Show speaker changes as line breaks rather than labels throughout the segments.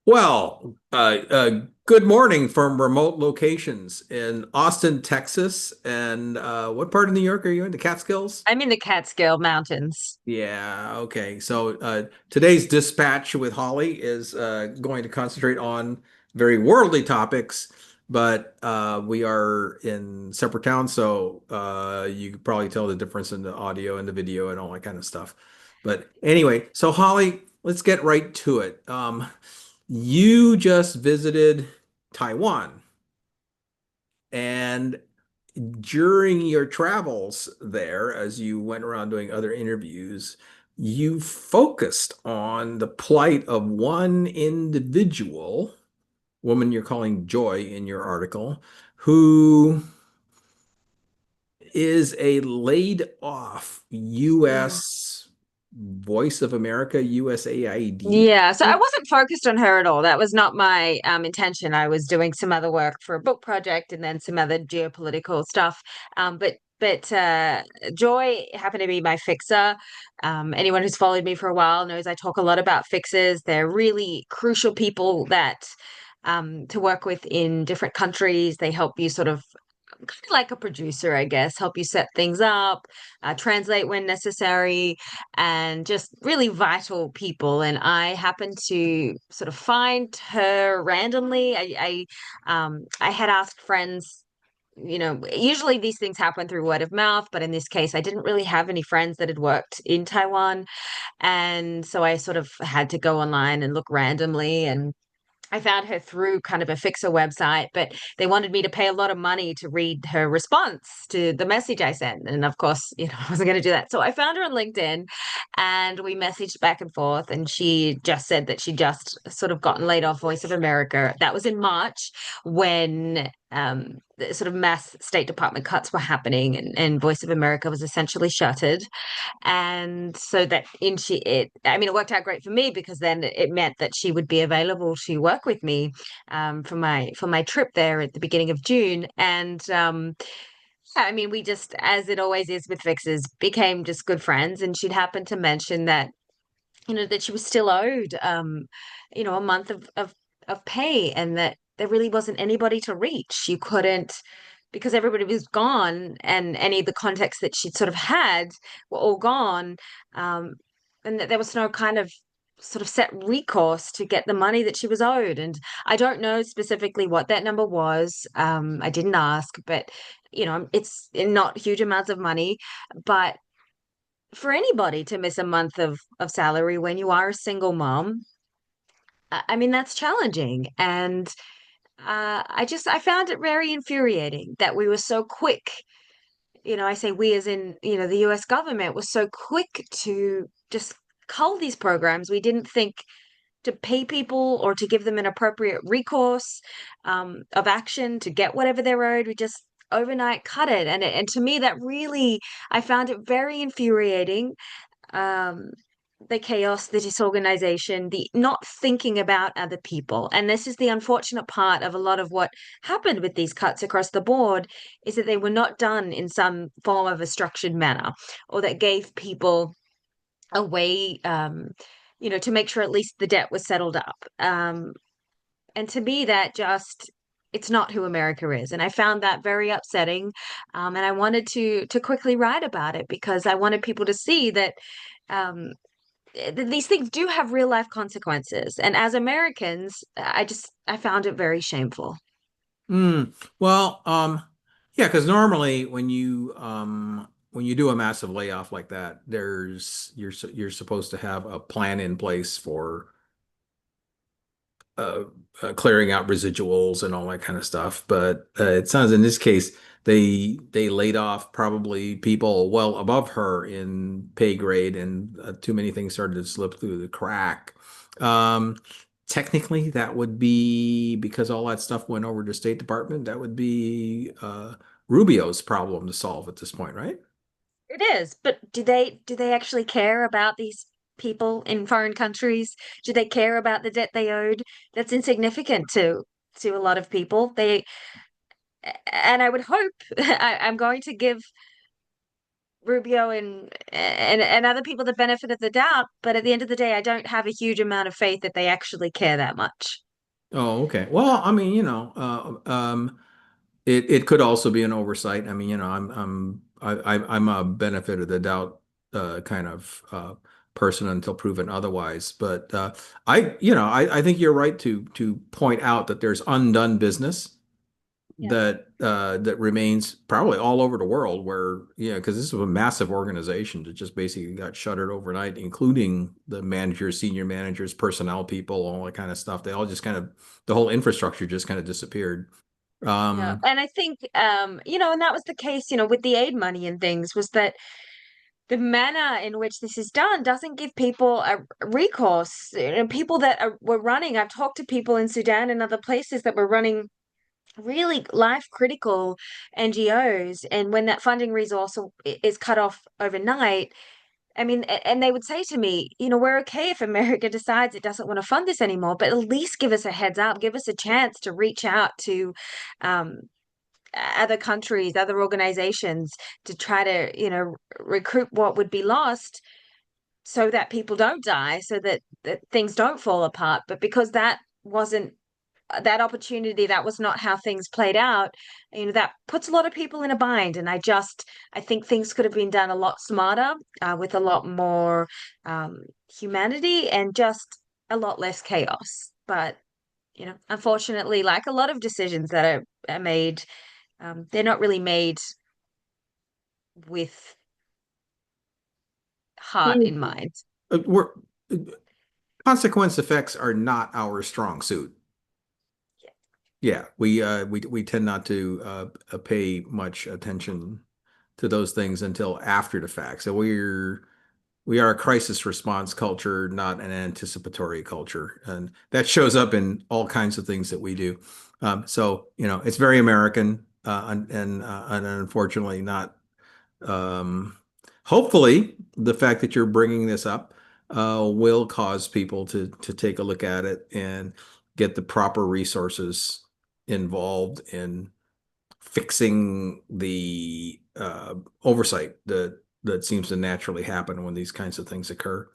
Good morning from remote locations in Austin, Texas. And what part of New York are you in? The Catskills?
I'm in the Catskill Mountains.
Yeah, okay. Today's dispatch with Holly is going to concentrate on very worldly topics, but we are in separate towns, so you could probably tell the difference in the audio and the video and all that kind of stuff. But anyway, so Holly, let's get right to it. You just visited Taiwan, and during your travels there, as you went around doing other interviews, you focused on the plight of one individual, woman you're calling Joy in your article, who is a laid off
Yeah.
U.S. Voice of America, USAID.
Yeah, so I wasn't focused on her at all. That was not my intention. I was doing some other work for a book project and then some other geopolitical stuff. But Joy happened to be my fixer. Anyone who's followed me for a while knows I talk a lot about fixers. They're really crucial people that to work with in different countries. They help you sort of kind of like a producer, I guess, help you set things up, translate when necessary, and just really vital people. And I happened to sort of find her randomly. I had asked friends. Usually these things happen through word of mouth, but in this case, I didn't really have any friends that had worked in Taiwan. And so I sort of had to go online and look randomly. And I found her through kind of a fixer website, but they wanted me to pay a lot of money to read her response to the message I sent. And of course, I wasn't going to do that. So I found her on LinkedIn and we messaged back and forth. And she just said that she just sort of gotten laid off Voice of America. That was in March when the sort of mass State Department cuts were happening and Voice of America was essentially shuttered. And so that in she it I mean it worked out great for me because then it meant that she would be available to work with me for my trip there at the beginning of June. And yeah, I mean we just, as it always is with fixers, became just good friends. And she'd happened to mention that that she was still owed a month of pay, and that there really wasn't anybody to reach. You couldn't, because everybody was gone, and any of the contacts that she'd sort of had were all gone. um and that there was no kind of sort of set recourse to get the money that she was owed. And I don't know specifically what that number was. I didn't ask, but it's not huge amounts of money. But for anybody to miss a month of salary when you are a single mom, I mean, that's challenging. And I found it very infuriating that we were so quick. I say we as in, the US government was so quick to just cull these programs. We didn't think to pay people or to give them an appropriate recourse of action to get whatever they're owed. We just overnight cut it. And to me, that really, I found it very infuriating. um, the chaos, the disorganization, the not thinking about other people. And this is the unfortunate part of a lot of what happened with these cuts across the board, is that they were not done in some form of a structured manner, or that gave people a way, to make sure at least the debt was settled up. And to me, that just, it's not who America is. And I found that very upsetting. And I wanted to quickly write about it because I wanted people to see that um, these things do have real life consequences. And as Americans, I found it very shameful.
Mm, well, yeah, because normally when you do a massive layoff like that, you're supposed to have a plan in place for uh, clearing out residuals and all that kind of stuff. But it sounds in this case they laid off probably people well above her in pay grade, and too many things started to slip through the crack. Um, Technically, that would be because all that stuff went over to State Department. That would be Rubio's problem to solve at this point, right?
It is, but do they actually care about these people in foreign countries? Do they care about the debt they owed? That's insignificant to a lot of people. And I would hope I'm going to give Rubio and other people the benefit of the doubt, but at the end of the day, I don't have a huge amount of faith that they actually care that much.
Oh, okay. Well, I mean, it could also be an oversight. I mean, I'm a benefit of the doubt kind of person until proven otherwise. But I think you're right to point out that there's undone business
Yeah.
that remains probably all over the world where, because this is a massive organization that just basically got shuttered overnight, including the managers, senior managers, personnel people, all that kind of stuff. They all just kind of, the whole infrastructure just kind of disappeared.
Yeah.
Um,
And I think, and that was the case, with the aid money and things, was that the manner in which this is done doesn't give people a recourse. People that were running, I've talked to people in Sudan and other places that were running really life critical NGOs. And when that funding resource is cut off overnight, I mean, and they would say to me, we're okay if America decides it doesn't want to fund this anymore, but at least give us a heads up, give us a chance to reach out to um, other countries, other organizations to try to, recruit what would be lost so that people don't die, so that things don't fall apart. But because that wasn't that opportunity, that was not how things played out, that puts a lot of people in a bind. And I think things could have been done a lot smarter, with a lot more humanity and just a lot less chaos. But, unfortunately, like a lot of decisions that are made, they're not really made with heart in mind.
we're consequence effects are not our strong suit. Yeah, we tend not to pay much attention to those things until after the fact. So we are a crisis response culture, not an anticipatory culture, and that shows up in all kinds of things that we do. So it's very American, and unfortunately not. Um, Hopefully, the fact that you're bringing this up will cause people to take a look at it and get the proper resources involved in fixing the oversight that seems to naturally happen when these kinds of things occur.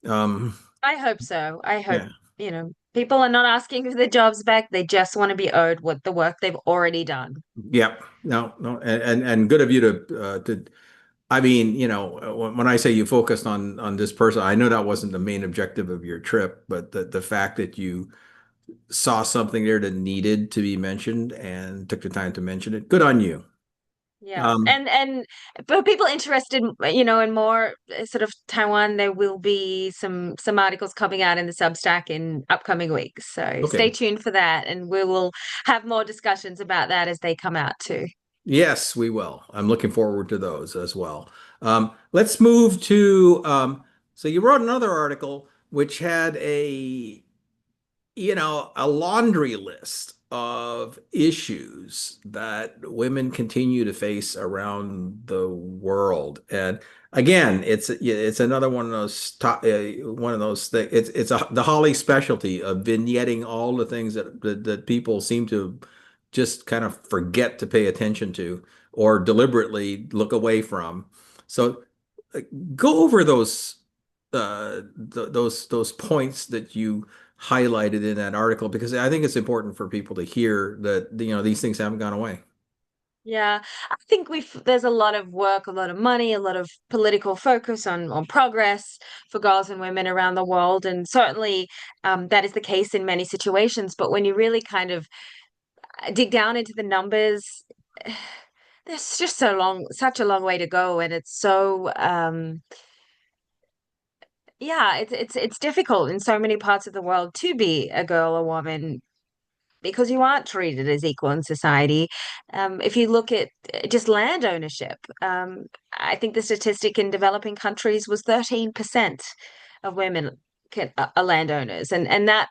Um,
I hope so. I hope,
yeah.
people are not asking for their jobs back. They just want to be owed what the work they've already done.
Yep. No, no, and good of you to. I mean, when I say you focused on this person, I know that wasn't the main objective of your trip, but the fact that you saw something there that needed to be mentioned and took the time to mention it, good on you.
Yeah.
Um,
And for people interested, in more sort of Taiwan, there will be some articles coming out in the Substack in upcoming weeks. So stay
okay.
tuned for that, and we will have more discussions about that as they come out too.
Yes, we will. I'm looking forward to those as well. Let's move to, so you wrote another article which had a laundry list of issues that women continue to face around the world. And again, it's another one of those one of those things. The Holly specialty of vignetting all the things that people seem to just kind of forget to pay attention to or deliberately look away from. So go over those points that you highlighted in that article because I think it's important for people to hear that these things haven't gone away.
Yeah, I think there's a lot of work, a lot of money, a lot of political focus on progress for girls and women around the world, and certainly that is the case in many situations. But when you really kind of dig down into the numbers, there's just such a long way to go, and it's so yeah, it's difficult in so many parts of the world to be a girl or woman because you aren't treated as equal in society. If you look at just land ownership, I think the statistic in developing countries was 13% of women are landowners, and that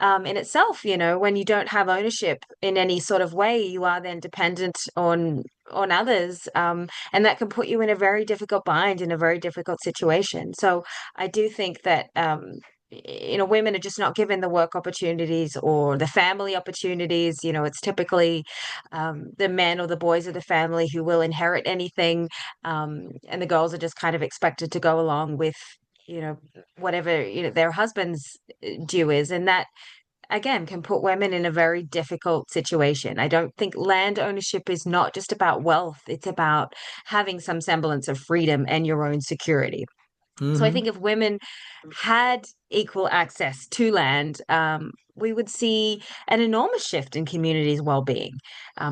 in itself, when you don't have ownership in any sort of way, you are then dependent on others, and that can put you in a very difficult bind in a very difficult situation. So I do think that women are just not given the work opportunities or the family opportunities. It's typically the men or the boys of the family who will inherit anything, and the girls are just kind of expected to go along with, whatever, their husband's due is. And that, again, can put women in a very difficult situation. I don't think land ownership is not just about wealth, it's about having some semblance of freedom and your own security. So I
Hmm.
think if women had equal access to land, we would see an enormous shift in communities' well-being.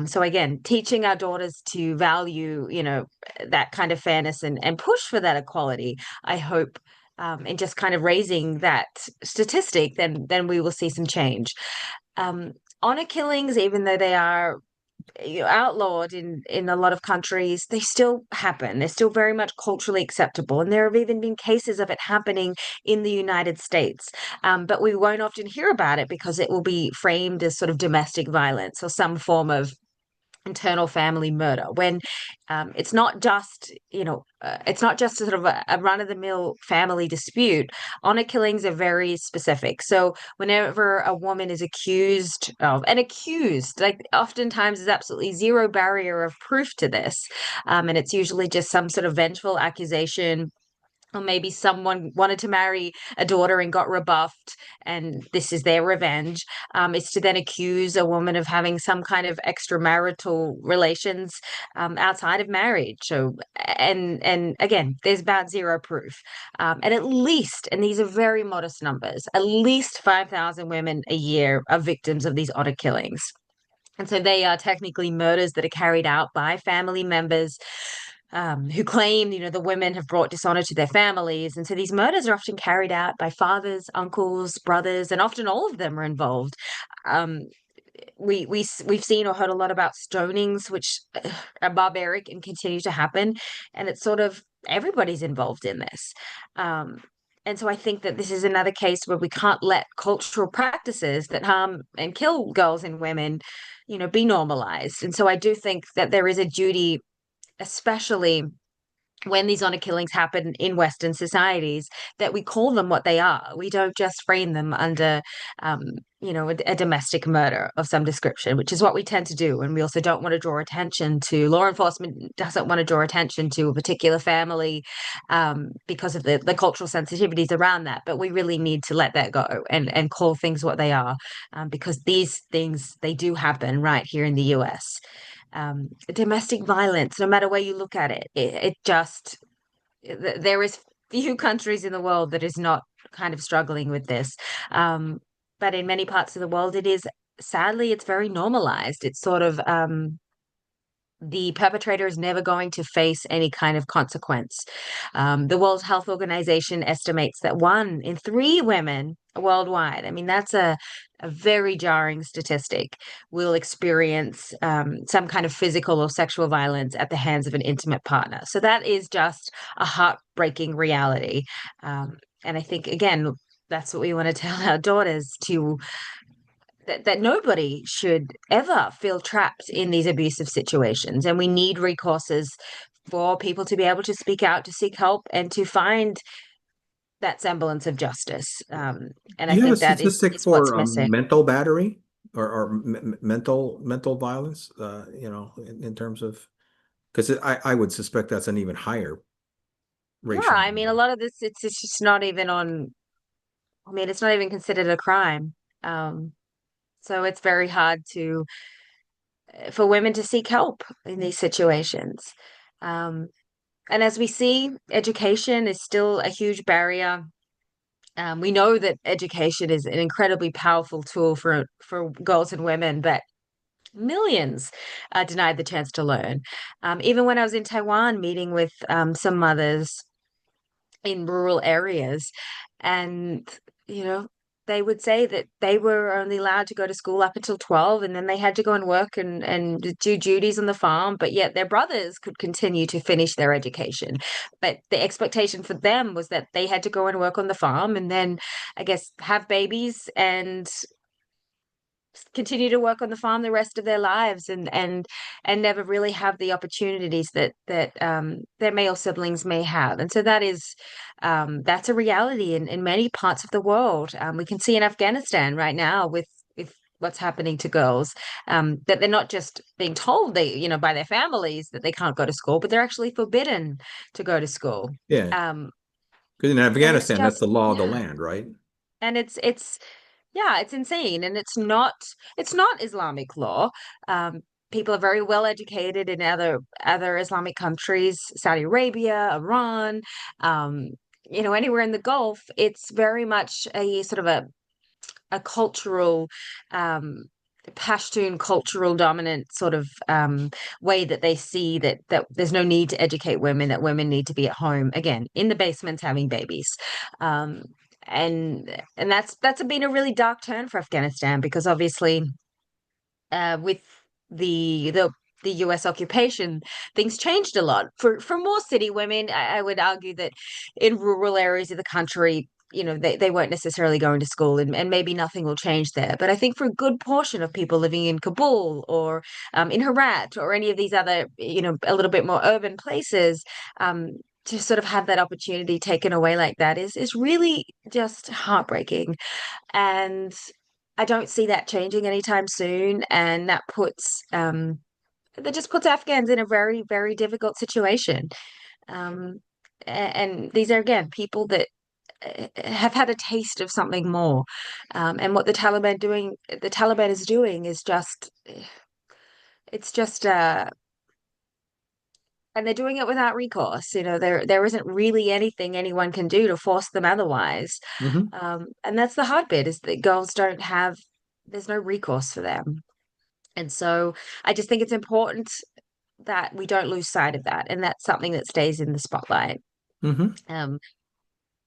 So again, teaching our daughters to value, that kind of fairness and push for that equality, I hope, and just kind of raising that statistic, then we will see some change. Um, Honor killings, even though they are outlawed in a lot of countries, they still happen. They're still very much culturally acceptable, and there have even been cases of it happening in the United States. But we won't often hear about it because it will be framed as sort of domestic violence or some form of internal family murder, when it's not just sort of a run-of-the-mill family dispute. Honor killings are very specific. So whenever a woman is accused, like, oftentimes there's absolutely zero barrier of proof to this, and it's usually just some sort of vengeful accusation, or maybe someone wanted to marry a daughter and got rebuffed, and this is their revenge. Is to then accuse a woman of having some kind of extramarital relations outside of marriage. So, and again, there's about zero proof. And at least, and these are very modest numbers, at least 5,000 women a year are victims of these honor killings. And so they are technically murders that are carried out by family members, who claim, the women have brought dishonor to their families. And so these murders are often carried out by fathers, uncles, brothers, and often all of them are involved. Um, we've seen or heard a lot about stonings, which are barbaric and continue to happen, and it's sort of everybody's involved in this. Um, and so I think that this is another case where we can't let cultural practices that harm and kill girls and women, be normalized. And so I do think that there is a duty, especially when these honor killings happen in Western societies, that we call them what they are. We don't just frame them under, um, a domestic murder of some description, which is what we tend to do. And we also don't want to draw attention to, law enforcement doesn't want to draw attention to a particular family, because of the cultural sensitivities around that. But we really need to let that go and call things what they are, because these things, they do happen right here in the US. Domestic violence, no matter where you look at it, it just, there is few countries in the world that is not kind of struggling with this. But in many parts of the world, it is, sadly, it's very normalized. It's sort of, the perpetrator is never going to face any kind of consequence. The World Health Organization estimates that 1 in 3 women worldwide, I mean, that's a very jarring statistic, will experience some kind of physical or sexual violence at the hands of an intimate partner. So that is just a heartbreaking reality. And I think, again, that's what we want to tell our daughters, that nobody should ever feel trapped in these abusive situations. And we need recourses for people to be able to speak out, to seek help, and to find that semblance of justice. And
Do
I
you have a
think that
statistic
is what's
for
missing.
mental battery or mental violence? In terms of, because I would suspect that's an even higher
Yeah,
ratio
I mean, a
number.
lot of this, it's just not even on, I mean, it's not even considered a crime. Um, so it's very hard to, for women to seek help in these situations. Um, and as we see, education is still a huge barrier. We know that education is an incredibly powerful tool for girls and women, but millions are denied the chance to learn. Even when I was in Taiwan meeting with some mothers in rural areas, and you know they would say that they were only allowed to go to school up until 12, and then they had to go and work and do duties on the farm, but yet their brothers could continue to finish their education. But the expectation for them was that they had to go and work on the farm and then, I guess, have babies and continue to work on the farm the rest of their lives, and never really have the opportunities that their male siblings may have. And so that's a reality in many parts of the world. We can see in Afghanistan right now with what's happening to girls, that they're not just being told by their families that they can't go to school, but they're actually forbidden to go to school.
Yeah.
Um,
Because in
and it's
Afghanistan, that's
just,
the law of the
yeah.
land, right?
And it's yeah, it's insane, and it's not Islamic law. Um, People are very well educated in other Islamic countries, Saudi Arabia, Iran, um, anywhere in the Gulf. It's very much a sort of a cultural, um, Pashtun cultural dominant sort of way that they see that there's no need to educate women, that women need to be at home again in the basements having babies. Um, and that's been a really dark turn for Afghanistan, because obviously, with the the US occupation, things changed a lot. For more city women, I would argue that in rural areas of the country, they weren't necessarily going to school, and maybe nothing will change there. But I think for a good portion of people living in Kabul, or in Herat, or any of these other, a little bit more urban places, um, to sort of have that opportunity taken away like that is really just heartbreaking. And I don't see that changing anytime soon. And that just puts Afghans in a very, very difficult situation. Um, and these are, again, people that have had a taste of something more. And what the Taliban is doing is just, it's just, and they're doing it without recourse. There isn't really anything anyone can do to force them otherwise.
Hmm.
And that's the hard bit, is that girls don't have, there's no recourse for them. And so I just think it's important that we don't lose sight of that. And that's something that stays in the spotlight.
Hmm.
Um,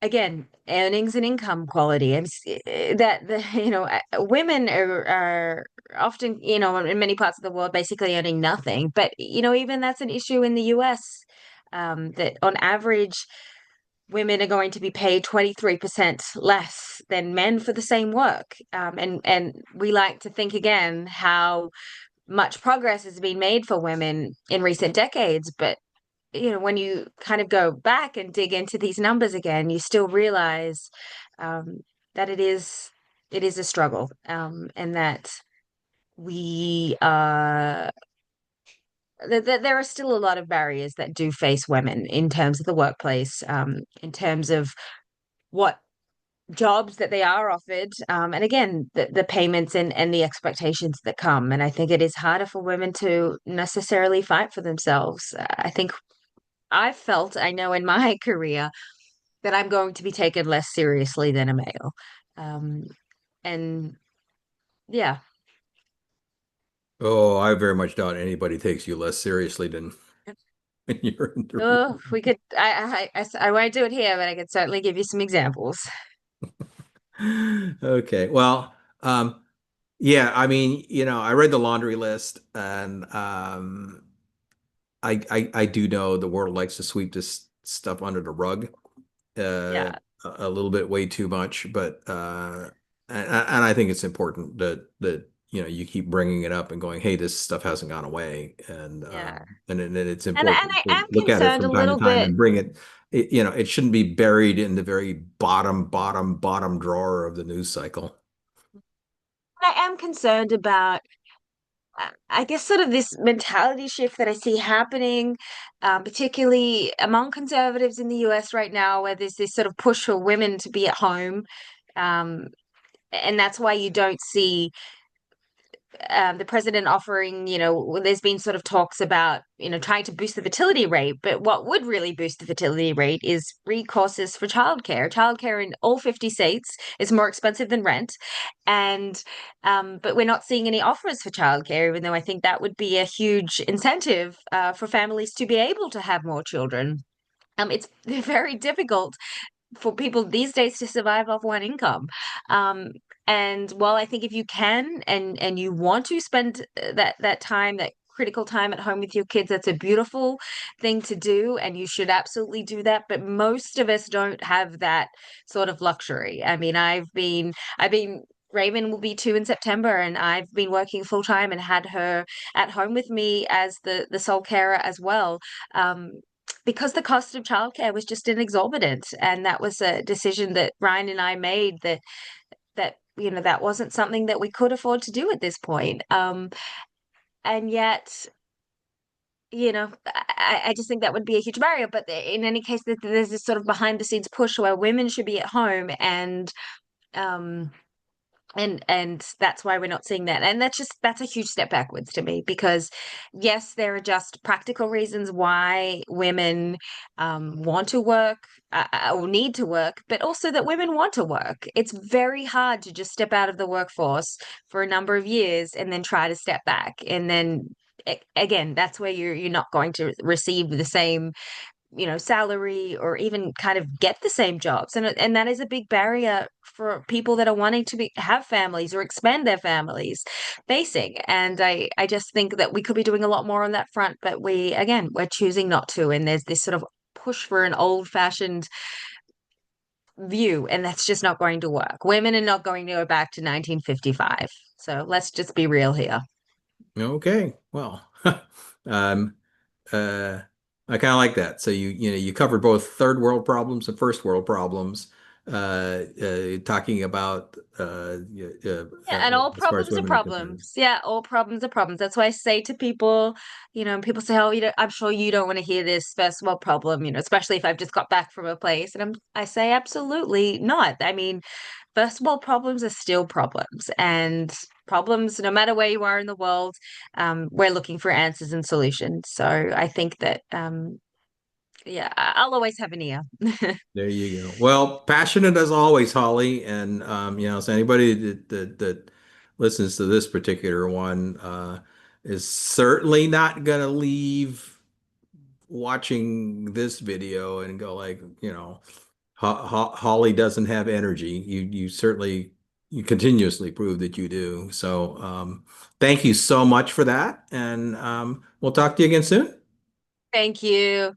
Again, earnings and income quality, and that women are often, in many parts of the world, basically earning nothing. But even that's an issue in the US. That on average, women are going to be paid 23% less than men for the same work. And we like to think again how much progress has been made for women in recent decades, but when you kind of go back and dig into these numbers again, you still realize, um, that it is a struggle, and that we that there are still a lot of barriers that do face women in terms of the workplace, in terms of what jobs that they are offered, and again, the payments and the expectations that come. And I think it is harder for women to necessarily fight for themselves. I think I know in my career that I'm going to be taken less seriously than a male. Um, and yeah,
Oh, I very much doubt anybody takes you less seriously than when you're in the
oh,
room.
we could. I won't do it here, but I could certainly give you some examples.
Okay. Well, yeah, I mean, I read the laundry list, and I do know the world likes to sweep this stuff under the rug, uh,
Yeah,
a little bit way too much, but and I think it's important that you keep bringing it up and going, hey, this stuff hasn't gone away,
yeah,
and it's
and
important
I
to
am
look at it
concerned a
from time to
little
time
bit.
and bring it. It shouldn't be buried in the very bottom drawer of the news cycle.
I am concerned about, I guess, sort of this mentality shift that I see happening, particularly among conservatives in the US right now, where there's this sort of push for women to be at home. Um, and that's why you don't see, the president offering, there's been sort of talks about, trying to boost the fertility rate. But what would really boost the fertility rate is free courses for childcare. Childcare in all 50 states is more expensive than rent. And, but we're not seeing any offers for childcare, even though I think that would be a huge incentive, for families to be able to have more children. It's very difficult for people these days to survive off one income. Um, and while I think if you can, and you want to spend, that time, that critical time at home with your kids, that's a beautiful thing to do, and you should absolutely do that. But most of us don't have that sort of luxury. I mean, I've been Raven will be 2 in September, and I've been working full time and had her at home with me as the sole carer as well. Um, because the cost of childcare was just an exorbitant, and that was a decision that Ryan and I made, that that wasn't something that we could afford to do at this point. And yet, I just think that would be a huge barrier. But in any case, there's this sort of behind the scenes push where women should be at home, um, and that's why we're not seeing that. And that's a huge step backwards to me, because yes, there are just practical reasons why women want to work, or need to work, but also that women want to work. It's very hard to just step out of the workforce for a number of years and then try to step back, and then again, that's where you're not going to receive the same salary, or even kind of get the same jobs. And that is a big barrier for people that are wanting to have families or expand their families facing. And I just think that we could be doing a lot more on that front, but we're choosing not to. And there's this sort of push for an old-fashioned view, and that's just not going to work. Women are not going to go back to 1955. So let's just be real here.
Okay. Well, um, uh, I kind of like that. So you covered both third world problems and first world problems, talking about
Yeah, and all
as far as
problems are
women are concerned.
problems. Yeah, all problems are problems. That's why I say to people, and people say, "Oh, I'm sure you don't want to hear this first world problem," especially if I've just got back from a place. And I say, absolutely not. I mean, first world problems are still problems, and problems, no matter where you are in the world, we're looking for answers and solutions. So I think that, yeah, I'll always have an ear.
There you go. Well, passionate as always, Holly, and so anybody that listens to this particular one is certainly not gonna leave watching this video and go like, Holly doesn't have energy. You certainly you continuously prove that you do. So thank you so much for that, and we'll talk to you again soon.
Thank you.